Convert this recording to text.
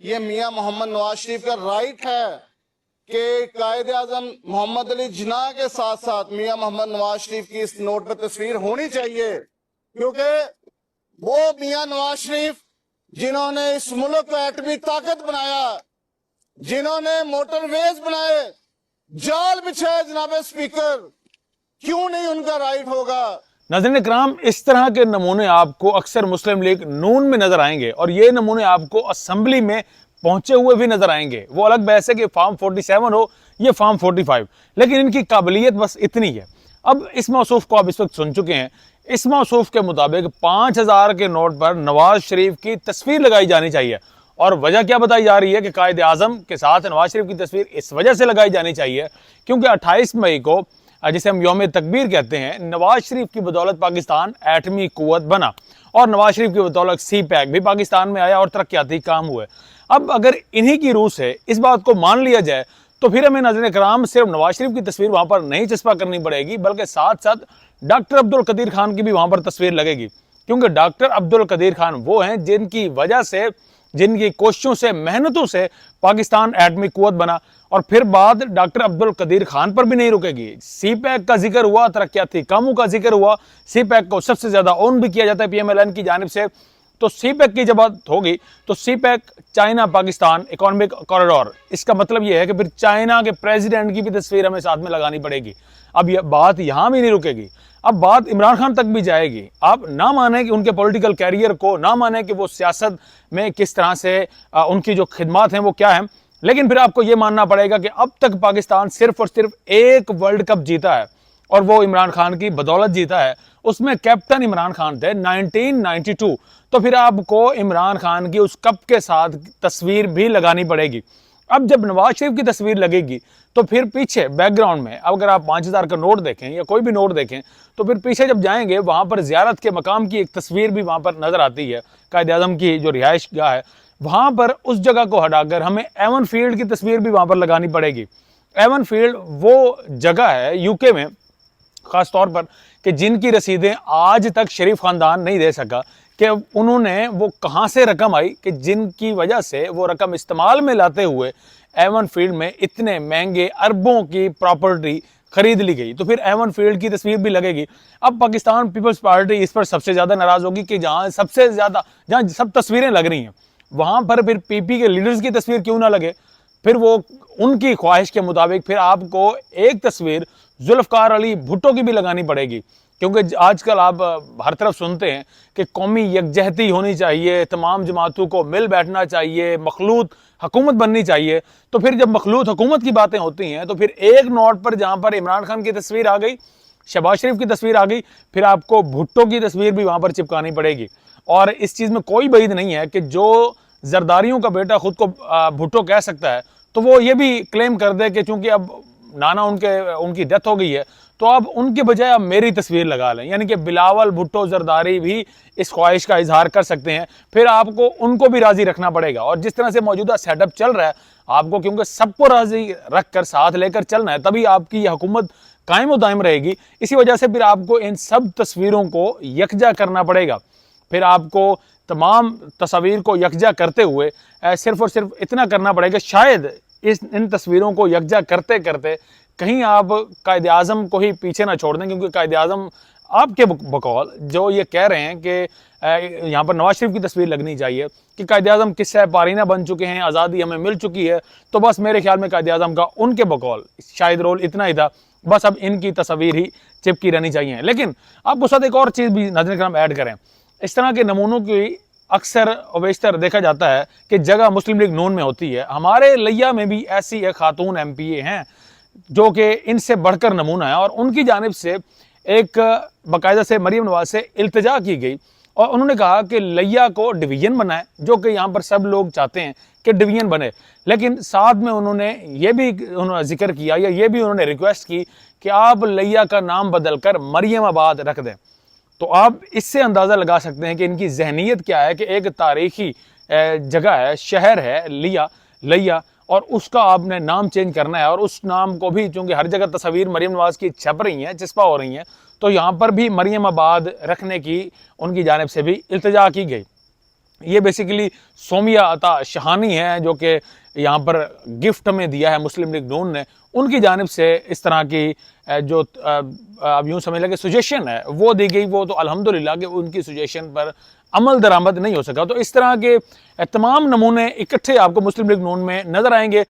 ये मियां मोहम्मद नवाज शरीफ का राइट है कि कायदे आजम मोहम्मद अली जिन्ना के साथ साथ मियां मोहम्मद नवाज शरीफ की इस नोट पर तस्वीर होनी चाहिए, क्योंकि वो मियां नवाज शरीफ जिन्होंने इस मुल्क को एटमी ताकत बनाया, जिन्होंने मोटरवेज बनाए, जाल बिछाए, जनाब स्पीकर, क्यों नहीं उनका राइट होगा? नाज़रीन इकराम, इस तरह के नमूने आपको अक्सर मुस्लिम लीग नून में नजर आएंगे और ये नमूने आपको असेंबली में पहुंचे हुए भी नजर आएंगे। वो अलग बहस है कि फॉर्म 47 हो ये फॉर्म 45, लेकिन इनकी काबिलियत बस इतनी है। अब इस मौसूफ को आप इस वक्त सुन चुके हैं। इस मौसूफ के मुताबिक 5000 के नोट पर नवाज शरीफ की तस्वीर लगाई जानी चाहिए, और वजह क्या बताई जा रही है कि कायदे आजम के साथ नवाज शरीफ की तस्वीर इस वजह से लगाई जानी चाहिए क्योंकि 28 मई को, जिसे हम यौम तकबीर कहते हैं, नवाज शरीफ की बदौलत पाकिस्तान एटमी कुव्वत बना और नवाज शरीफ की बदौलत सी पैक भी पाकिस्तान में आया और तरक्याती काम हुए। अब अगर इन्हीं की रूह से इस बात को मान लिया जाए तो फिर हमें नाज़रीन कराम सिर्फ नवाज शरीफ की तस्वीर वहां पर नहीं चस्पा करनी पड़ेगी, बल्कि साथ साथ डॉक्टर अब्दुल कदीर खान की भी वहां पर तस्वीर लगेगी, क्योंकि डॉक्टर अब्दुल कदीर खान वो हैं जिनकी वजह से, जिनकी कोशिशों से, मेहनतों से पाकिस्तान एटमी कुव्वत बना। और फिर बात डॉक्टर अब्दुल कदीर खान पर भी नहीं रुकेगी। सी पैक का जिक्र हुआ, तरक्याती कामों का जिक्र हुआ, सी पैक को सबसे ज्यादा ओन भी किया जाता है PMLN की जानिब से। तो सी पैक की जब बात होगी तो CPEC China Pakistan economic corridor, इसका मतलब यह है कि फिर चाइना के प्रेसिडेंट की भी तस्वीर हमें साथ में लगानी पड़ेगी। अब यह बात यहां भी नहीं रुकेगी, अब बात इमरान खान तक भी जाएगी। आप ना माने कि उनके पॉलिटिकल कैरियर को, ना माने कि वो सियासत में किस तरह से उनकी जो खिदमात हैं वो क्या है, लेकिन फिर आपको ये मानना पड़ेगा कि अब तक पाकिस्तान सिर्फ और सिर्फ एक वर्ल्ड कप जीता है और वो इमरान खान की बदौलत जीता है। उसमें कैप्टन इमरान खान थे 1992। तो फिर आपको इमरान खान की उस कप के साथ तस्वीर भी लगानी पड़ेगी। अब जब नवाज शरीफ की तस्वीर लगेगी तो फिर पीछे बैकग्राउंड में, अब अगर आप 5000 का नोट देखें या कोई भी नोट देखें तो फिर पीछे जब जाएंगे वहां पर जियारत के मकाम की एक तस्वीर भी वहां पर नजर आती है। कायदे आजम की जो रिहाइश गाह है वहां पर, उस जगह को हटाकर हमें एवन फील्ड की तस्वीर भी वहां पर लगानी पड़ेगी। एवन फील्ड वो जगह है यूके में खास तौर पर कि जिनकी रसीदें आज तक शरीफ खानदान नहीं दे सका कि उन्होंने वो कहां से रकम आई कि जिनकी वजह से वो रकम इस्तेमाल में लाते हुए एवन फील्ड में इतने महंगे अरबों की प्रॉपर्टी खरीद ली गई। तो फिर एवन फील्ड की तस्वीर भी लगेगी। अब पाकिस्तान पीपल्स पार्टी इस पर सबसे ज्यादा नाराज होगी कि जहां सबसे ज्यादा, जहां सब तस्वीरें लग रही हैं वहां पर फिर PP के लीडर्स की तस्वीर क्यों ना लगे। फिर वो उनकी ख्वाहिश के मुताबिक फिर आपको एक तस्वीर जुल्फकार अली भुट्टो की भी लगानी पड़ेगी, क्योंकि आजकल आप हर तरफ सुनते हैं कि कौमी यकजहती होनी चाहिए, तमाम जमातों को मिल बैठना चाहिए, मखलूत हुकूमत बननी चाहिए। तो फिर जब मखलूत हुकूमत की बातें होती हैं तो फिर एक नोट पर जहां पर इमरान खान की तस्वीर आ गई, शहबाज शरीफ की तस्वीर आ गई, फिर आपको भुट्टो की तस्वीर भी वहां पर चिपकानी पड़ेगी। और इस चीज में कोई बईद नहीं है कि जो जरदारियों का बेटा खुद को भुट्टो कह सकता है तो वो ये भी क्लेम कर दे कि चूंकि अब नाना उनकी डेथ हो गई है तो अब उनके बजाय अब मेरी तस्वीर लगा लें, यानी कि बिलावल भुट्टो जरदारी भी इस ख्वाहिश का इजहार कर सकते हैं। फिर आपको उनको भी राजी रखना पड़ेगा। और जिस तरह से मौजूदा सेटअप चल रहा है, आपको क्योंकि सबको राजी रखकर साथ लेकर चलना है, तभी आपकी यह हुकूमत कायम व दायम रहेगी। इसी वजह से फिर आपको इन सब तस्वीरों को यकजा करना पड़ेगा। फिर आपको तमाम तस्वीर को यकजा करते हुए सिर्फ और सिर्फ इतना करना पड़ेगा, शायद इन तस्वीरों को यकजा करते करते कहीं आप कायदे आजम को ही पीछे ना छोड़ दें, क्योंकि कायदे आजम आपके बकौल जो ये कह रहे हैं कि यहाँ पर नवाज शरीफ की तस्वीर लगनी चाहिए कि कायदे आजम किस्सा पारीना बन चुके हैं, आज़ादी हमें मिल चुकी है, तो बस मेरे ख्याल में कायदे आजम का उनके बकौल शायद रोल इतना ही था, बस अब इनकी तस्वीर ही चिपकी रहनी चाहिए। लेकिन आप उस साथ एक और चीज़ भी नाज़रीन किराम ऐड करें, इस तरह के नमूनों की अक्सर बेशतर देखा जाता है कि जगह मुस्लिम लीग नून में होती है। हमारे लिया में भी ऐसी एक खातून MPA हैं जो कि इनसे बढ़कर नमूना है, और उनकी जानिब से एक बाकायदा से मरीम नवाज से इल्तिजा की गई और उन्होंने कहा कि लिया को डिवीजन बनाए, जो कि यहाँ पर सब लोग चाहते हैं कि डिवीजन बने। लेकिन साथ में उन्होंने ये भी जिक्र किया या ये भी उन्होंने रिक्वेस्ट की कि आप लिया का नाम बदलकर मरियमाबाद रख दें। तो आप इससे अंदाज़ा लगा सकते हैं कि इनकी जहनीत क्या है कि एक तारीखी जगह है, शहर है लिया, और उसका आपने नाम चेंज करना है। और उस नाम को भी चूंकि हर जगह तस्वीर मरियम नवाज की छप रही हैं, चिस्पा हो रही हैं, तो यहाँ पर भी मरियमाबाद रखने की उनकी जानिब से भी इल्तिजा की गई। ये बेसिकली सोमिया अता शहानी है जो कि यहाँ पर गिफ्ट में दिया है मुस्लिम लीग नून ने, उनकी जानिब से इस तरह की जो अब यूँ समझ लें सजेशन है वो दी गई। वो तो अल्हम्दुलिल्लाह कि उनकी सजेशन पर अमल दरामद नहीं हो सका। तो इस तरह के तमाम नमूने इकट्ठे आपको मुस्लिम लीग नून में नजर आएंगे।